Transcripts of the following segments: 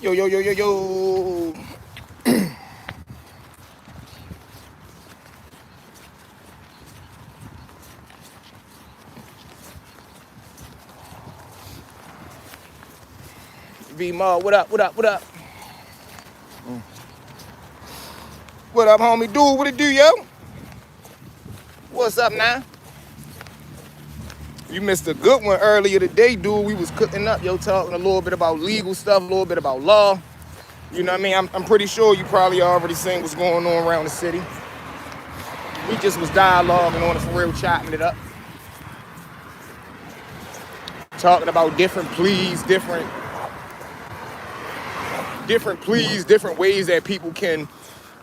Yo, yo, yo, yo, yo. V-Mar, what up, what up, what up? What up, homie? Dude, what it do, yo? What's up now? You missed a good one earlier today, dude. We was cooking up, yo, talking a little bit about legal stuff, a little bit about law. You know what I mean? I'm pretty sure you probably already seen what's going on around the city. We just was dialoguing on it for real, chopping it up. Talking about different pleas, different ways that people can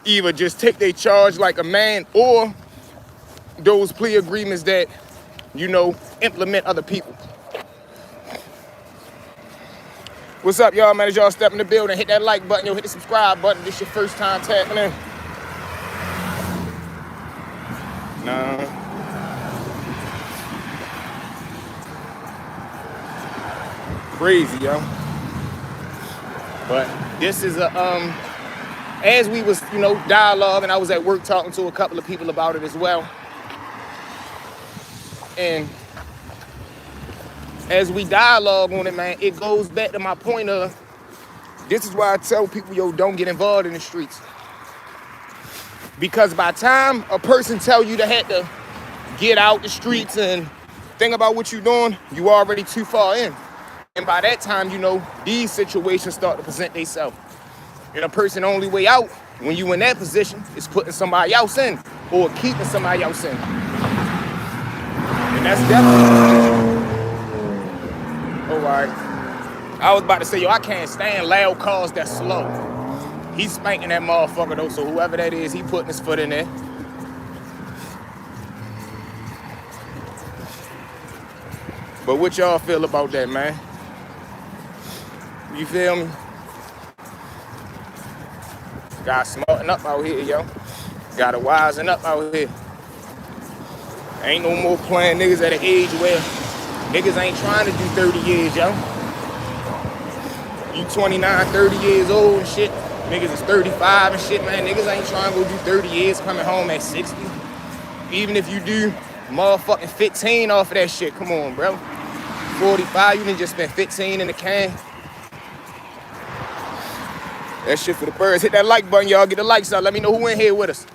either just take their charge like a man or those plea agreements that, you know, implement other people. What's up, y'all, man? As y'all step in the building, hit that like button, yo, hit the subscribe button. This your first time tapping in. Nah. Crazy, yo. But this is a, as we was, you know, dialoguing, I was at work talking to a couple of people about it as well. And as we dialogue on it, man, it goes back to my point of, this is why I tell people, yo, don't get involved in the streets. Because by the time a person tell you to have to get out the streets and think about what you're doing, you already too far in. And by that time, you know, these situations start to present themselves. And a person's only way out when you in that position is putting somebody else in or keeping somebody else in. And that's definitely. Oh, all right. I was about to say, yo, I can't stand loud cars that's slow. He's spanking that motherfucker though, so whoever that is, he putting his foot in there. But what y'all feel about that, man? You feel me? Gotta smarten up out here, yo. Gotta wisen up out here. Ain't no more playing niggas at an age where niggas ain't trying to do 30 years, yo. You 29, 30 years old and shit. Niggas is 35 and shit, man. Niggas ain't trying to go do 30 years coming home at 60. Even if you do motherfucking 15 off of that shit, come on, bro. 45, you done just spent 15 in the can. That shit for the birds. Hit that like button, y'all. Get the likes out. Let me know who in here with us.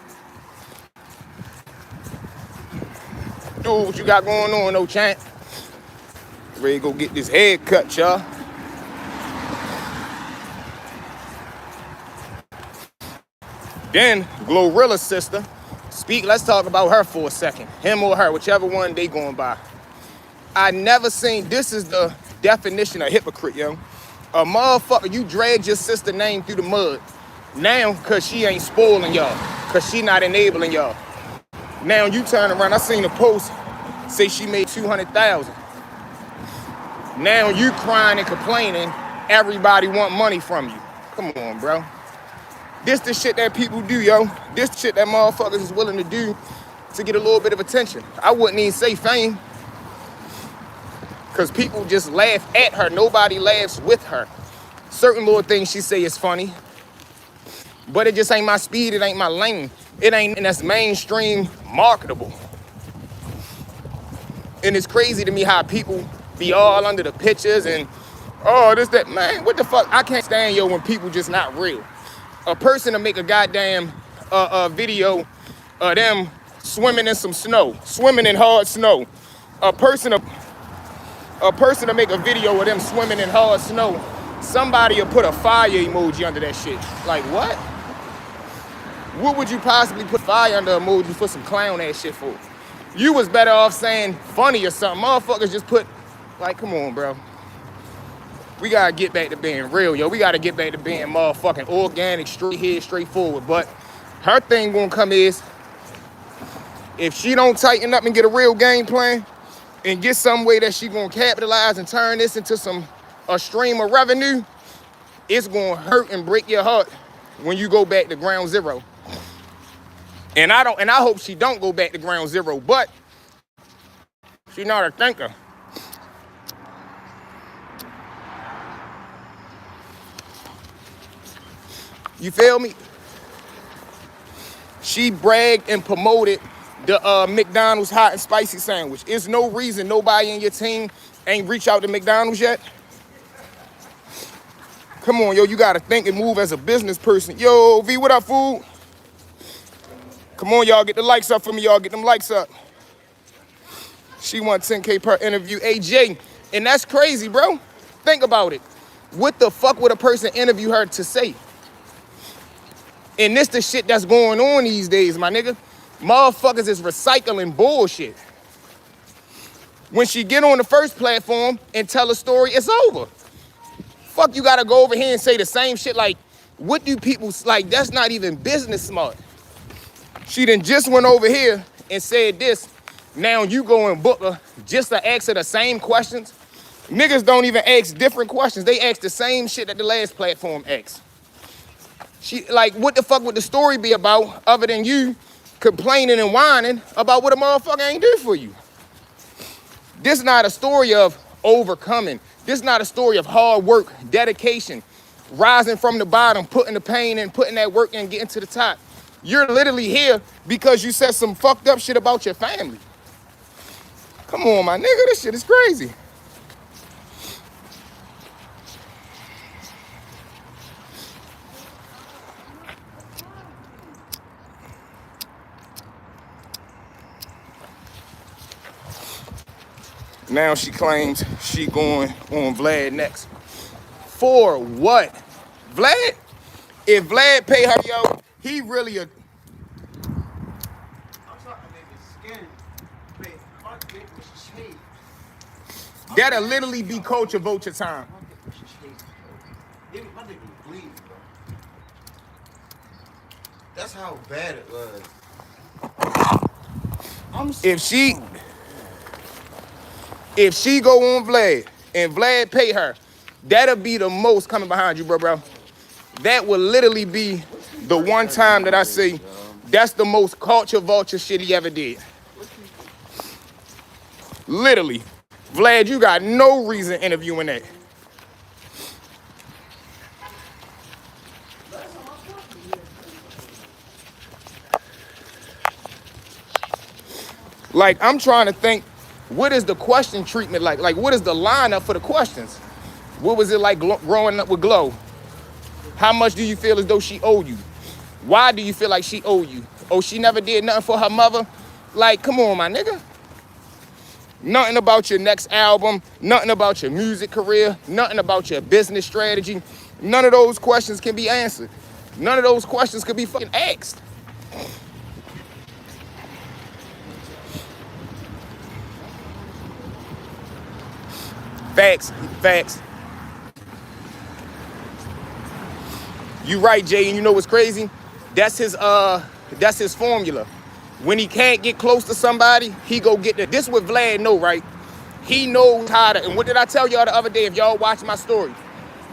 Dude, what you got going on, no champ? Ready to go get this head cut, y'all. Then, Glorilla's sister. Let's talk about her for a second. Him or her, whichever one they going by. I never seen, this is the definition of hypocrite, yo. A motherfucker, you dragged your sister name through the mud. Now, cause she ain't spoiling y'all. Cause she not enabling y'all. Now you turn around, I seen a post say she made 200,000. Now you crying and complaining, everybody want money from you. Come on, bro. This the shit that people do, yo. This shit that motherfuckers is willing to do to get a little bit of attention. I wouldn't even say fame. Because people just laugh at her. Nobody laughs with her. Certain little things she say is funny. But it just ain't my speed. It ain't my lane. It ain't, and that's mainstream marketable. And it's crazy to me how people be all under the pictures and, oh, this, that. Man, what the fuck? I can't stand, yo, when people just not real. A person to make a goddamn video of them swimming in some snow. Swimming in hard snow. A person to make a video of them swimming in hard snow, somebody will put a fire emoji under that shit. Like, what? What would you possibly put fire under emoji for some clown ass shit for? You was better off saying funny or something. Motherfuckers just put, like, come on, bro. We gotta get back to being real, yo. We gotta get back to being motherfucking organic, straight head, straightforward. But her thing gonna come is, if she don't tighten up and get a real game plan, and get some way that she gonna capitalize and turn this into a stream of revenue, it's gonna hurt and break your heart when you go back to ground zero. And I hope she don't go back to ground zero, but she's not a thinker. You feel me? She bragged and promoted the McDonald's hot and spicy sandwich. There's no reason nobody in your team ain't reach out to McDonald's yet. Come on, yo, you gotta think and move as a business person. Yo, V, what up, food? Come on, y'all, get the likes up for me, y'all. Get them likes up. She won 10K per interview. AJ, and that's crazy, bro. Think about it. What the fuck would a person interview her to say? And this the shit that's going on these days, my nigga. Motherfuckers is recycling bullshit. When she get on the first platform and tell a story, it's over. Fuck, you gotta go over here and say the same shit. Like, what do people, like, that's not even business smart. She done just went over here and said this. Now you go and book her just to ask her the same questions. Niggas don't even ask different questions. They ask the same shit that the last platform asked. She, like, what the fuck would the story be about other than you complaining and whining about what a motherfucker ain't do for you? This not a story of overcoming. This not a story of hard work, dedication, rising from the bottom, putting the pain in, putting that work in, getting to the top. You're literally here because you said some fucked up shit about your family. Come on, my nigga, this shit is crazy. Now she claims she going on Vlad next. For what? Vlad? If Vlad pay her, yo, he really a... That'll literally be culture vulture time. That's how bad it was. If she go on Vlad and Vlad pay her, that'll be the most coming behind you, bro. That will literally be the one time that I say that's the most culture vulture shit he ever did. Literally. Vlad, you got no reason interviewing that. Like, I'm trying to think, what is the question treatment like? Like, what is the lineup for the questions? What was it like growing up with Glow? How much do you feel as though she owed you? Why do you feel like she owed you? Oh, she never did nothing for her mother? Like, come on, my nigga. Nothing about your next album, nothing about your music career, nothing about your business strategy. None of those questions can be answered. None of those questions could be fucking asked. Facts, facts. You right, Jay, and you know what's crazy? That's his formula. When he can't get close to somebody, he go get that. This what Vlad know, right? He knows how to, and what did I tell y'all the other day if y'all watch my story?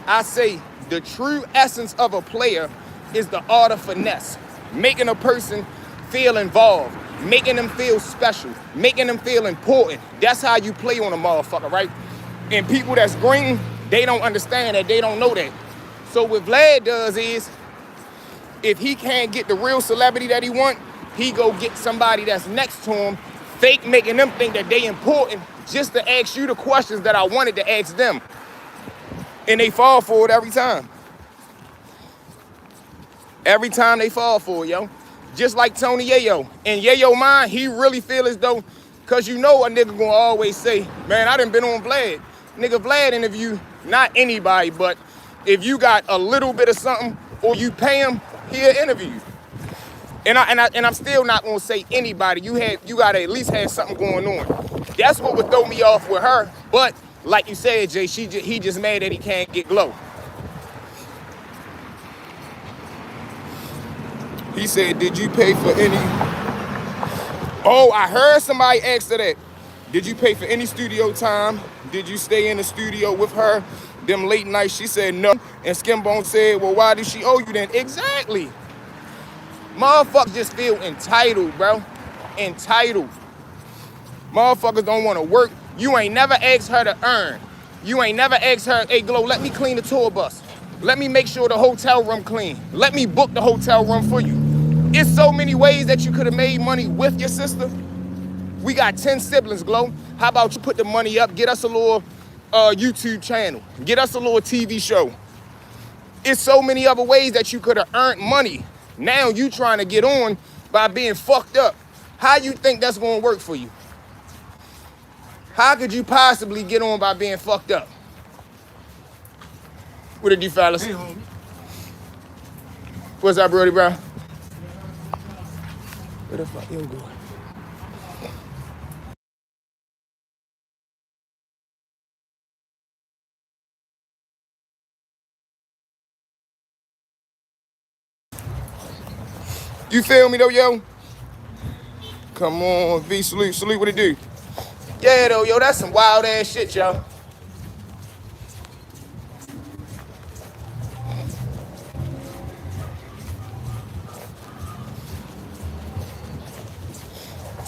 I say the true essence of a player is the art of finesse. Making a person feel involved, making them feel special, making them feel important. That's how you play on a motherfucker, right? And people that's green, they don't understand that, they don't know that. So what Vlad does is, if he can't get the real celebrity that he want, he go get somebody that's next to him, fake making them think that they important just to ask you the questions that I wanted to ask them. And they fall for it every time. Every time they fall for it, yo. Just like Tony Yayo. In Yayo mind, he really feel as though, cause you know a nigga gonna always say, man, I done been on Vlad. Nigga, Vlad interview, not anybody, but if you got a little bit of something or you pay him, he'll interview you. And I'm still not gonna say anybody. You gotta at least have something going on. That's what would throw me off with her. But like you said, Jay, he just mad that he can't get Glow. He said, did you pay for any? Oh, I heard somebody ask her that. Did you pay for any studio time? Did you stay in the studio with her? Them late nights? She said no. And Skimbone said, well, why did she owe you then? Exactly. Motherfuckers just feel entitled, bro. Entitled. Motherfuckers don't want to work. You ain't never asked her to earn. You ain't never asked her, hey, Glow, let me clean the tour bus. Let me make sure the hotel room clean. Let me book the hotel room for you. It's so many ways that you could have made money with your sister. We got 10 siblings, Glow. How about you put the money up, get us a little YouTube channel, get us a little TV show. It's so many other ways that you could have earned money. Now you trying to get on by being fucked up. How you think that's gonna work for you? How could you possibly get on by being fucked up? What did you fellas? Hey, homie. What's up, Brody, bro? Where the fuck you going? You feel me though, yo? Come on, V, salute, what it do? Yeah, though, yo, that's some wild ass shit, yo.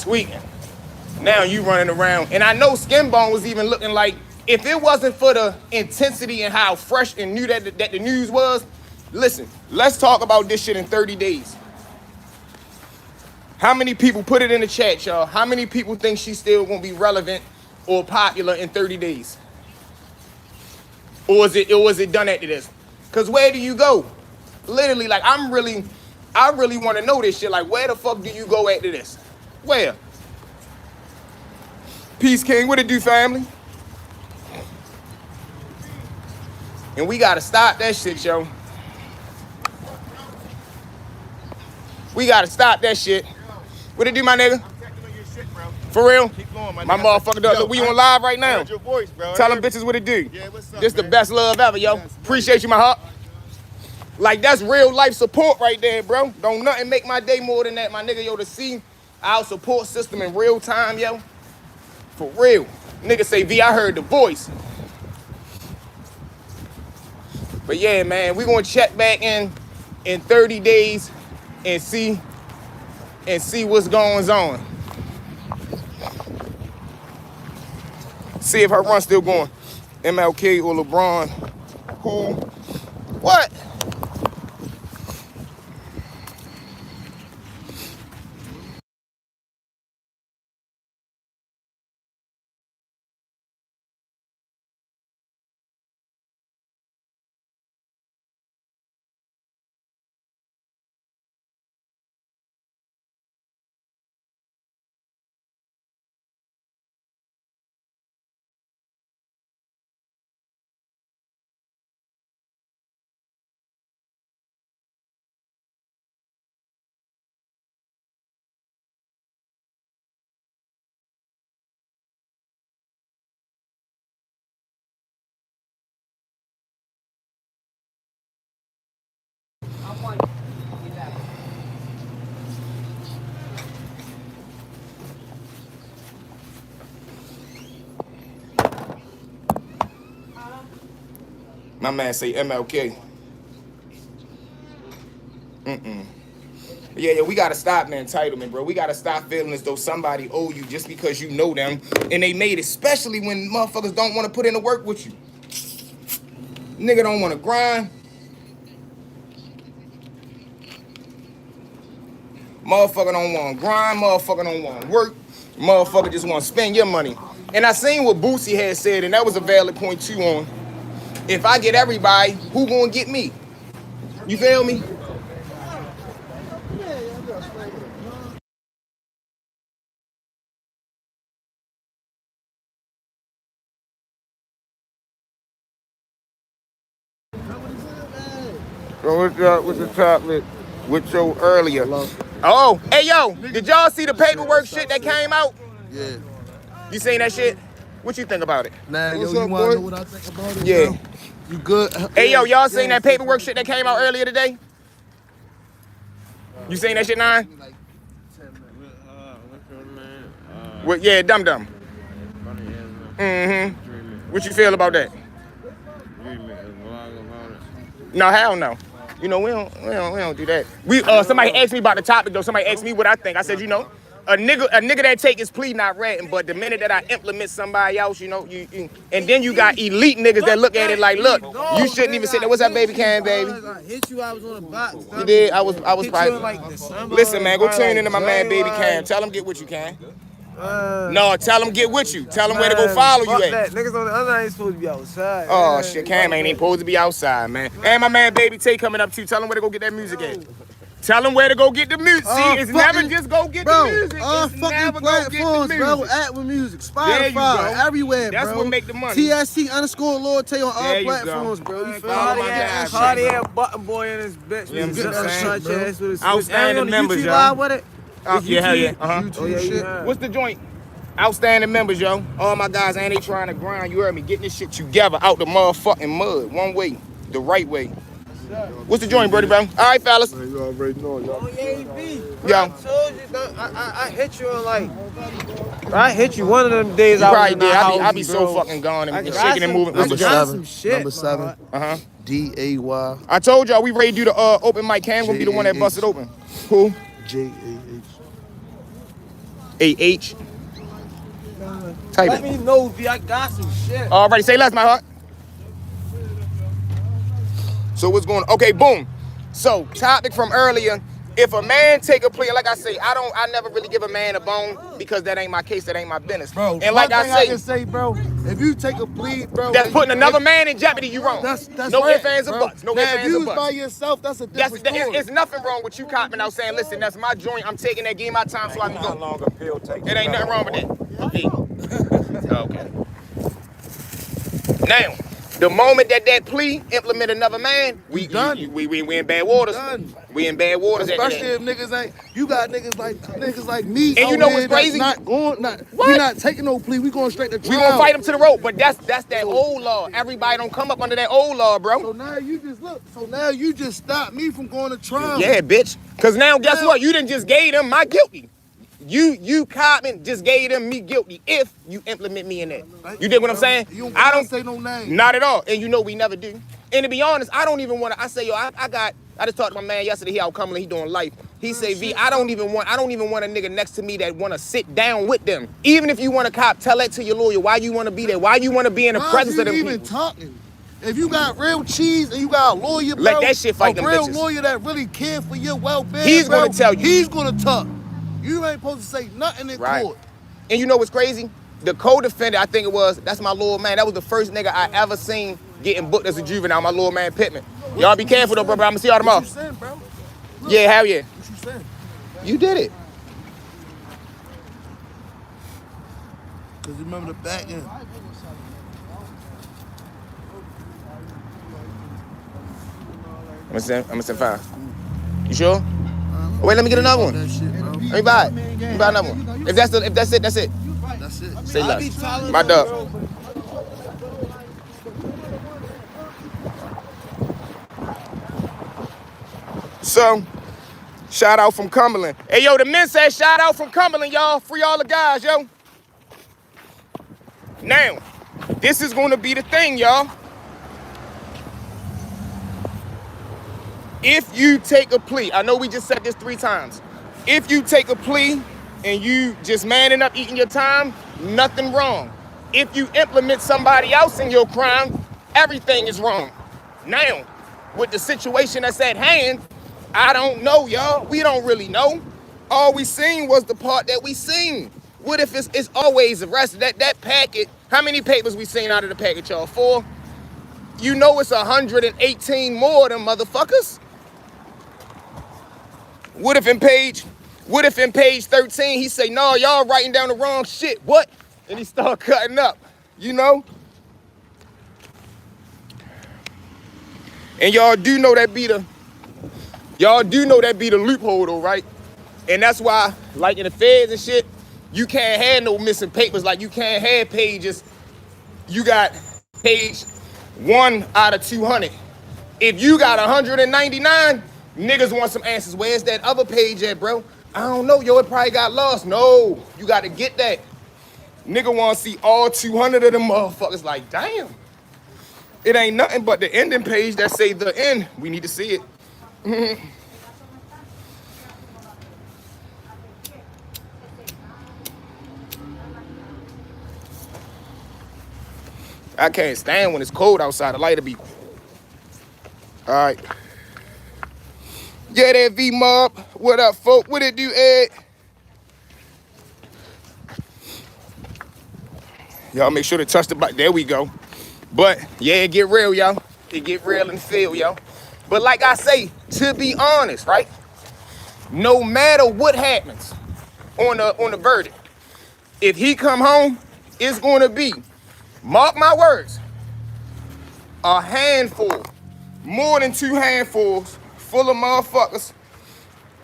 Tweaking. Now you running around. And I know Skin Bone was even looking like, if it wasn't for the intensity and how fresh and new that the news was, listen, let's talk about this shit in 30 days. How many people put it in the chat, y'all? How many people think she's still gonna be relevant or popular in 30 days? Or is it done after this? Cause where do you go? Literally, like I really want to know this shit. Like, where the fuck do you go after this? Where? Peace King, what it do, family? And we gotta stop that shit, yo. We gotta stop that shit. What it do, my nigga? For real? Keep going, My motherfucker, look, we on live right now. Your voice, bro. Tell them bitches what it do. Yeah, what's up, This the man? best love ever, yo. Yes, Appreciate you, my heart. Like, that's real life support right there, bro. Don't nothing make my day more than that, my nigga, yo, to see our support system in real time, yo. For real. Nigga say, V, I heard the voice. But yeah, man, we gonna check back in 30 days and see what's going on. See if her run still going. MLK or LeBron. Who? What? My man say MLK. Yeah, we gotta stop the entitlement, bro. We gotta stop feeling as though somebody owe you just because you know them. And they made it, especially when motherfuckers don't want to put in the work with you. Nigga don't want to grind. Motherfucker don't want to grind. Motherfucker don't want to work. Motherfucker just want to spend your money. And I seen what Boosie had said, and that was a valid point too on. If I get everybody, who gonna get me? You feel me? So what's up with the chocolate with your earlier? Oh, hey yo, did y'all see the paperwork shit that came out? Yeah. You seen that shit? What you think about it? Nah, What's yo, up, you wanna boy? know what I think about it? Yeah. Bro? You good? Hey yo, y'all seen that paperwork shit that came out earlier today? You seen that shit, Nine? Like 10 minutes. What's your name? What? Yeah, Dum Dum. Funny as Mm-hmm. What you feel about that? Dreaming is vlog about it. No, hell no. You know, we don't do that. Somebody asked me about the topic though. Somebody asked me what I think. I said, you know, A nigga that take his plea not ratting, but the minute that I implement somebody else, you know, and then you got elite niggas that look at it like, look, you shouldn't even sit there. What's that, baby can, baby? I hit you. I was on the box. You did. I was Hit you in probably. like December. Listen, man, go probably tune into my man, baby January. Cam. Tell him get with you, Cam. Uh, No, tell him get with you. Tell him where to go man, follow fuck you at. that. Niggas on the other ain't supposed to be outside. Oh man. shit, Cam ain't even supposed to be outside, man. And my man, baby Tay coming up too. Tell him where to go get that music at. Tell him where to go get the music. See, it's never just go get the music. All It's fucking never go get the platforms, bro. music. Apple Music, There you Spotify, go. everywhere, That's bro. what make the money. TSC_Lord Tay on all There you go. platforms, bro. You feel Follow me? my guy, Cartier button boy in his bitch. You know what I'm Get that saying? shit, ass with his Outstanding switch. members, YouTube y'all. live with it? Yeah, hell yeah. Uh-huh. Oh, yeah, yeah. What's the joint? Outstanding members, yo. All my guys, and they trying to grind. You heard me? Getting this shit together out the motherfucking mud. One way. The right way. What's the joint, Brody, bro? All right, fellas. Man, you already know, y'all. Oh, yeah, B. Yo. I told you, I hit you on like, I hit you one of them days You I was probably in did. the house, I be so bro. fucking gone and got shaking and some- moving. I What's the got joint? some shit. Number 7. Uh-huh. D-A-Y. I told y'all we ready to do the open mic. Cam gonna be the one that busted open. Who? J-A-H. A-H. Type Let it. me know, B. I got some shit. Alrighty, say less, my heart. So what's going on? Okay, boom. So topic from earlier. If a man take a plea, like I say, I never really give a man a bone because that ain't my case, that ain't my business. Bro, and like one thing I can say, say, bro, if you take a plea, bro, that's putting another man in jeopardy, you wrong. That's no right, ifs, ands, or bro. buts. No now, ifs, if ands, you or was buts. by yourself, that's a different story. It's nothing wrong with you copping out saying, listen, that's my joint. I'm taking that, game my time so I can go. long a pill takes. It ain't nothing wrong with that. Okay. Now, the moment that plea implement another man, we done. We in bad waters. Done. We in bad waters. after Especially that. if niggas ain't, you got niggas like me. And you out know here what's crazy? that's not going, What? we not taking no plea. We going straight to trial. We gonna fight him to the rope, but that's that old law. Everybody don't come up under that old law, bro. So now you just look. So now you just stopped me from going to trial. Yeah, bitch. Cause now guess what? You didn't just gave them my guilty. You Cotton just gave them me guilty if you implement me in that. You dig what I'm saying? You I don't say no name. Not at all. And you know we never do. And to be honest, I don't even want to. I say, yo, I just talked to my man yesterday. He out Cumberland. He doing life. He say, V, I don't even want a nigga next to me that want to sit down with them. Even if you want to cop, tell that to your lawyer. Why you want to be there? Why you want to be in the presence of them even people? talking? If you got real cheese and you got a lawyer, bro, Let that shit fight them a real bitches. lawyer that really care for your welfare, He's bro, gonna tell you. He's gonna talk. You ain't supposed to say nothing in Right. court. And you know what's crazy? The co-defendant, I think it was, that's my little man. That was the first nigga I ever seen getting booked as a juvenile, my little man Pittman. Y'all be careful though, bro. I'm gonna see y'all tomorrow. What you saying, bro? Look, Yeah, hell yeah. What you saying? You did it. Cause remember the back end. I'm gonna send 5. You sure? Wait, let me get another one. That shit, bro. Let me buy it. Let me buy another one. If that's it, that's it. That's it. Say less. My dog. So, shout out from Cumberland. Hey, yo, the men said shout out from Cumberland, y'all. Free all the guys, yo. Now, this is gonna be the thing, y'all. If you take a plea, I know we just said this 3 times. If you take a plea and you just manning up eating your time, nothing wrong. If you implement somebody else in your crime, everything is wrong. Now, with the situation that's at hand, I don't know, y'all. We don't really know. All we seen was the part that we seen. What if it's always arrested? That packet, how many papers we seen out of the packet, y'all? 4? You know it's 118 more of them motherfuckers. What if in page 13 he say, no, y'all writing down the wrong shit. What? And he start cutting up, you know? And y'all do know that be the loophole though, right? And that's why, like in the feds and shit, you can't have no missing papers. Like you can't have pages. You got page 1 out of 200. If you got 199, niggas want some answers. Where's that other page at, bro? I don't know, yo, it probably got lost. No, you gotta get that. Nigga wanna see all 200 of them motherfuckers like, damn. It ain't nothing but the ending page that say the end. We need to see it. I can't stand when it's cold outside. The lighter be. All right. Yeah, that V-Mob. What up, folk? What it do, Ed? Y'all make sure to touch the button. There we go. But, yeah, it get real, y'all. It get real in the field, y'all. But like I say, to be honest, right? No matter what happens on the verdict, if he come home, it's going to be, mark my words, a handful, more than 2 handfuls full of motherfuckers.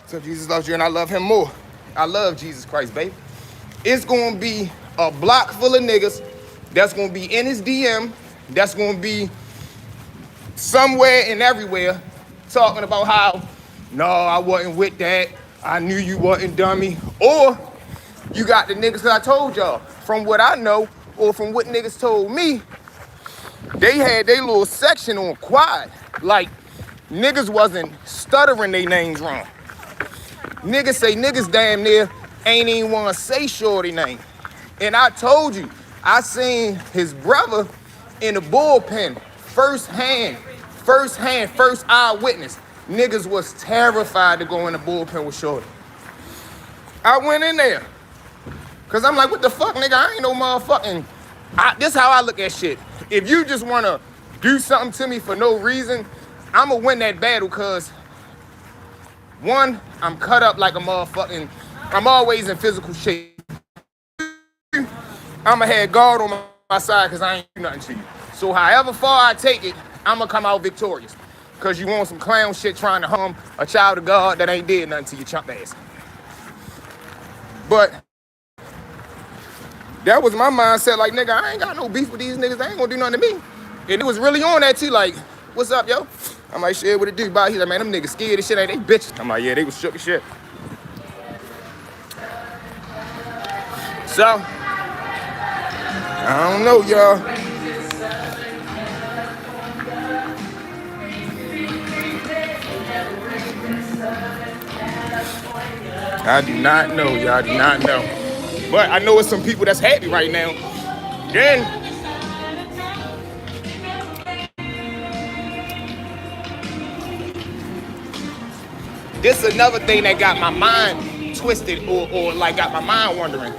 So Jesus loves you and I love him more. I love Jesus Christ, baby. It's going to be a block full of niggas that's going to be in his DM, that's going to be somewhere and everywhere talking about how, no, I wasn't with that. I knew you wasn't dummy. Or you got the niggas that I told y'all. From what I know, or from what niggas told me, they had their little section on quiet. Like, niggas wasn't stuttering their names wrong. Niggas say niggas damn near ain't even want to say shorty name. And I told you, I seen his brother in the bullpen, first eyewitness. Niggas was terrified to go in the bullpen with shorty. I went in there, cause I'm like, what the fuck, nigga? I ain't no motherfucking, this how I look at shit. If you just wanna do something to me for no reason, I'ma win that battle, cause one, I'm cut up like a motherfucking, I'm always in physical shape. I'ma have God on my side, cause I ain't do nothing to you. So however far I take it, I'ma come out victorious. Cause you want some clown shit trying to harm a child of God that ain't did nothing to your chump ass. But that was my mindset, like, nigga, I ain't got no beef with these niggas. They ain't gonna do nothing to me. And it was really on that too, like, what's up, yo? I'm like, shit, what it do? He's like, man, them niggas scared as shit, ain't they bitches? I'm like, yeah, they was shook as shit. So, I don't know, y'all. I do not know, y'all. I do not know. But I know it's some people that's happy right now. Then, this is another thing that got my mind twisted or like got my mind wondering.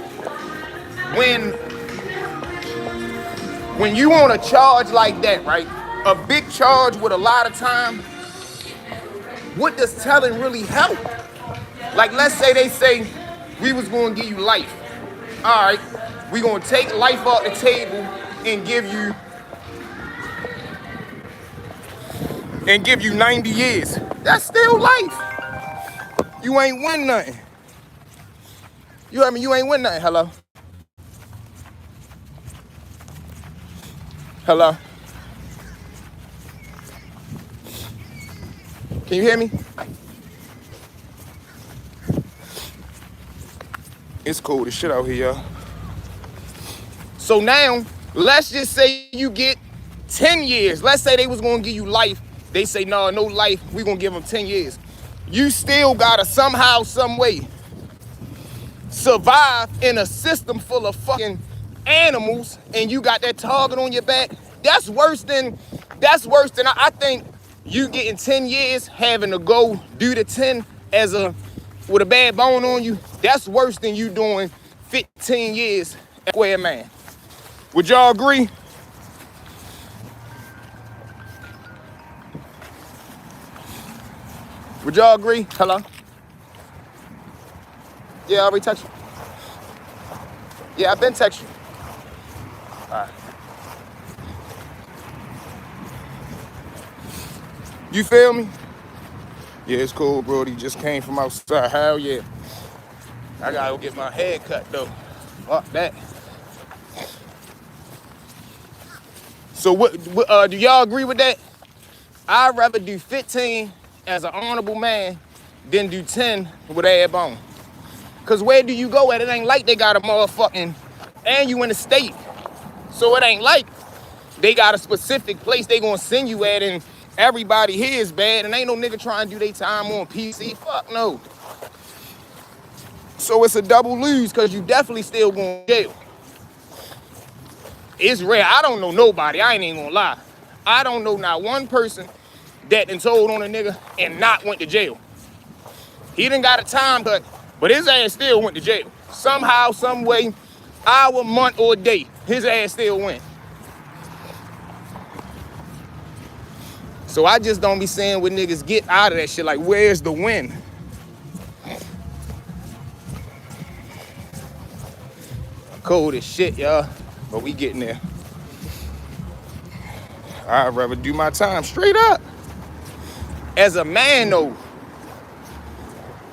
When you on a charge like that, right? A big charge with a lot of time, what does telling really help? Like, let's say they say, we was gonna give you life. All right, we gonna take life off the table and give you 90 years. That's still life. You ain't win nothing. You heard me? You ain't win nothing. Hello? Hello? Can you hear me? It's cold as shit out here, y'all. So now, let's just say you get 10 years. Let's say they was gonna give you life. They say, no life, we gonna give them 10 years. You still gotta somehow, some way survive in a system full of fucking animals and you got that target on your back. That's worse than I think you getting 10 years, having to go do the 10 with a bad bone on you. That's worse than you doing 15 years at square man. Would y'all agree? Would y'all agree? Hello? Yeah, I already texted you. Yeah, I've been texting you. All right. You feel me? Yeah, it's cool, Brody. Just came from outside. Hell yeah. I gotta go get my hair cut though. Fuck that. So what do y'all agree with that? I'd rather do 15 as an honorable man than do 10 with add bone. Cause where do you go at? It ain't like they got a motherfucking, and you in the state. So it ain't like they got a specific place they gonna send you at and everybody here is bad and ain't no nigga trying to do their time on PC. Fuck no. So it's a double lose cause you definitely still going to jail. It's rare. I don't know nobody. I ain't even gonna lie. I don't know not one person that done told on a nigga and not went to jail. He done got a time cut, but his ass still went to jail. Somehow, some way, hour, month, or day, his ass still went. So I just don't be saying when niggas get out of that shit, like, where's the win? Cold as shit, y'all, but we getting there. I'd rather do my time straight up. As a man, though,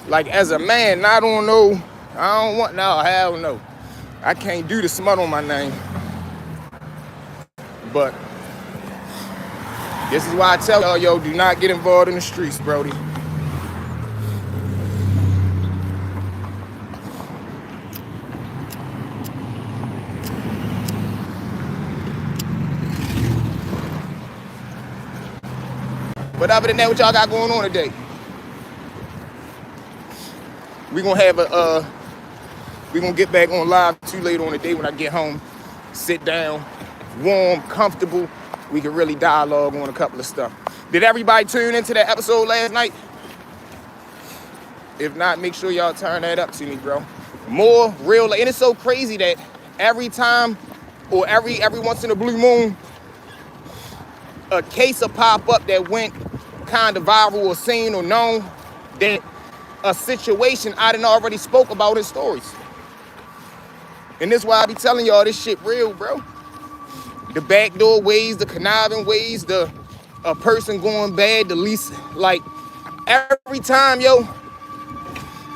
like as a man, I don't know, I don't want, no, hell no. I can't do the smut on my name. But this is why I tell y'all, yo, do not get involved in the streets, Brody. But other than that, what y'all got going on today? We gonna have we gonna get back on live too late on the day when I get home. Sit down, warm, comfortable. We can really dialogue on a couple of stuff. Did everybody tune into that episode last night? If not, make sure y'all turn that up to me, bro. More real, and it's so crazy that every time or every once in a blue moon, a case will pop up that went kind of viral or seen or known, that a situation I done already spoke about in stories. And this is why I be telling y'all this shit real, bro. The backdoor ways, the conniving ways, a person going bad, the least, like, every time, yo,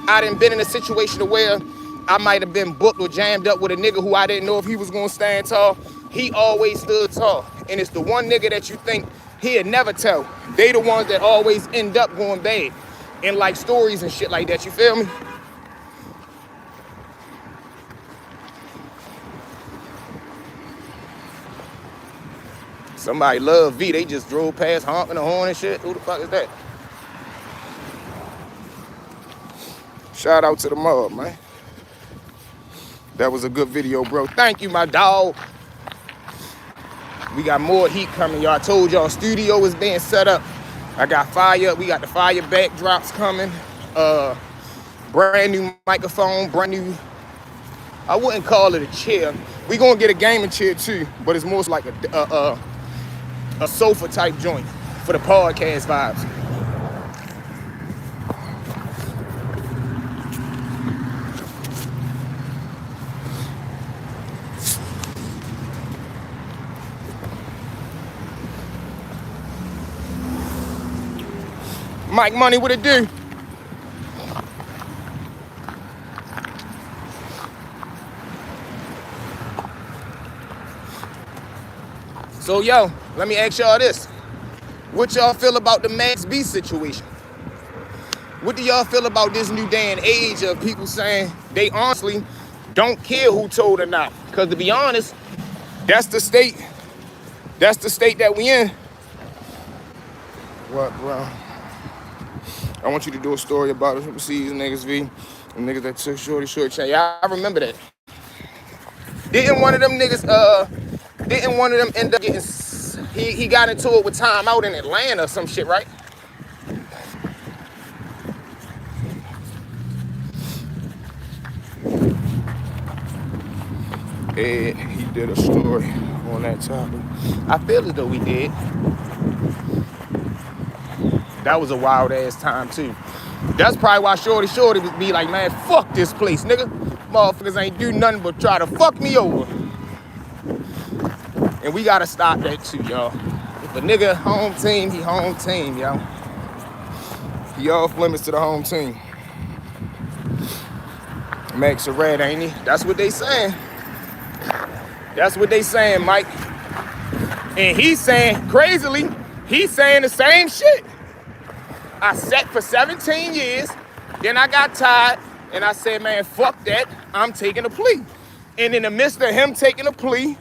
I done been in a situation where I might have been booked or jammed up with a nigga who I didn't know if he was gonna stand tall. He always stood tall. And it's the one nigga that you think he'd never tell. They the ones that always end up going bad in like stories and shit like that, you feel me? Somebody love V, they just drove past honking the horn and shit. Who the fuck is that? Shout out to the mob, man. That was a good video, bro. Thank you, my dog. We got more heat coming, y'all. I told y'all studio is being set up. I got fire. We got the fire backdrops coming. Brand new microphone, brand new. I wouldn't call it a chair. We gonna get a gaming chair too, but it's more like a sofa type joint for the podcast vibes. Mike Money, what it do? So, yo, let me ask y'all this. What y'all feel about the Max B situation? What do y'all feel about this new day and age of people saying they honestly don't care who told or not? Because to be honest, that's the state that we in. What, bro? I want you to do a story about it. See these niggas, V. The niggas that took short chain. Yeah, I remember that. Didn't one of them end up getting, he got into it with Time Out in Atlanta or some shit, right? And he did a story on that topic. I feel as though we did. That was a wild ass time too. That's probably why Shorty would be like, man, fuck this place, nigga. Motherfuckers ain't do nothing but try to fuck me over. And we gotta stop that too, y'all. If a nigga home team, he home team, yo. He off limits to the home team. Max a rat, ain't he? That's what they saying. That's what they saying, Mike. And he's saying, crazily, he's saying the same shit. I sat for 17 years, then I got tired, and I said, man, fuck that, I'm taking a plea. And in the midst of him taking a plea,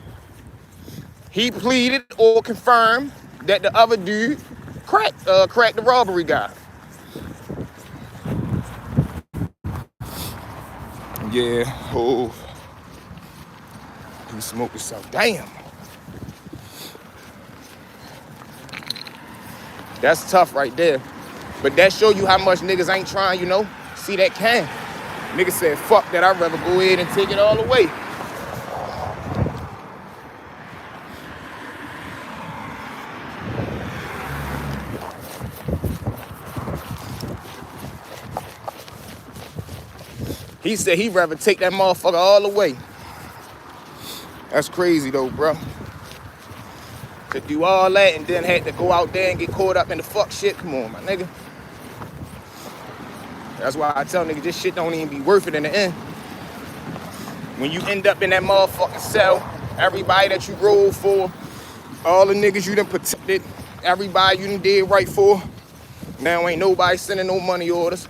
he pleaded or confirmed that the other dude cracked the robbery guy. Yeah, oh, he smoked himself, damn. That's tough right there. But that show you how much niggas ain't trying, you know? See that can. Niggas said, fuck that, I'd rather go ahead and take it all away. He said he'd rather take that motherfucker all the way. That's crazy though, bro. To do all that and then had to go out there and get caught up in the fuck shit. Come on, my nigga. That's why I tell niggas this shit don't even be worth it in the end. When you end up in that motherfucking cell, everybody that you rolled for, all the niggas you done protected, everybody you done did right for, now ain't nobody sending no money orders.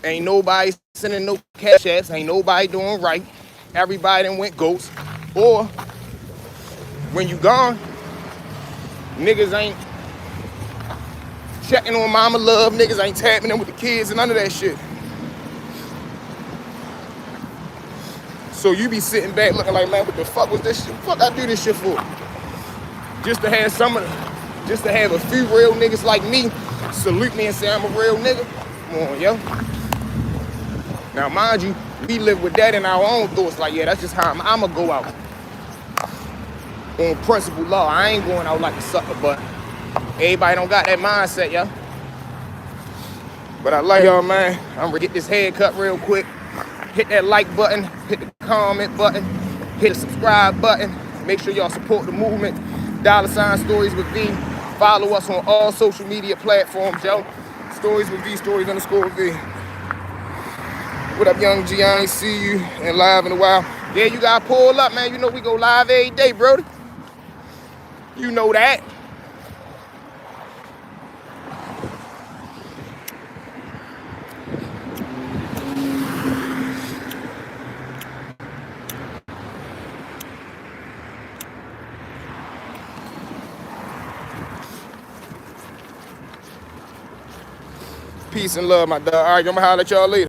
Ain't nobody sending no cash apps. Ain't nobody doing right. Everybody done went ghost. Or when you gone, niggas ain't checking on mama love. Niggas ain't tapping in with the kids and none of that shit. So you be sitting back looking like, man, what the fuck was this shit? Fuck I do this shit for? Just to have just to have a few real niggas like me salute me and say I'm a real nigga. Come on, yo. Now, mind you, we live with that in our own thoughts. Like, yeah, that's just how I'm going to go out. On principle law, I ain't going out like a sucker, but everybody don't got that mindset, yo. But I like y'all, man. I'm going to get this haircut real quick. Hit that like button, hit the comment button, hit the subscribe button. Make sure y'all support the movement. $ Stories with V. Follow us on all social media platforms, yo. Stories with V, stories_V. What up, Young G? I ain't see you and live in a while. Yeah, you gotta pull up, man. You know we go live every day, brody. You know that. Peace and love, my dog. All right, I'm gonna holler at y'all later.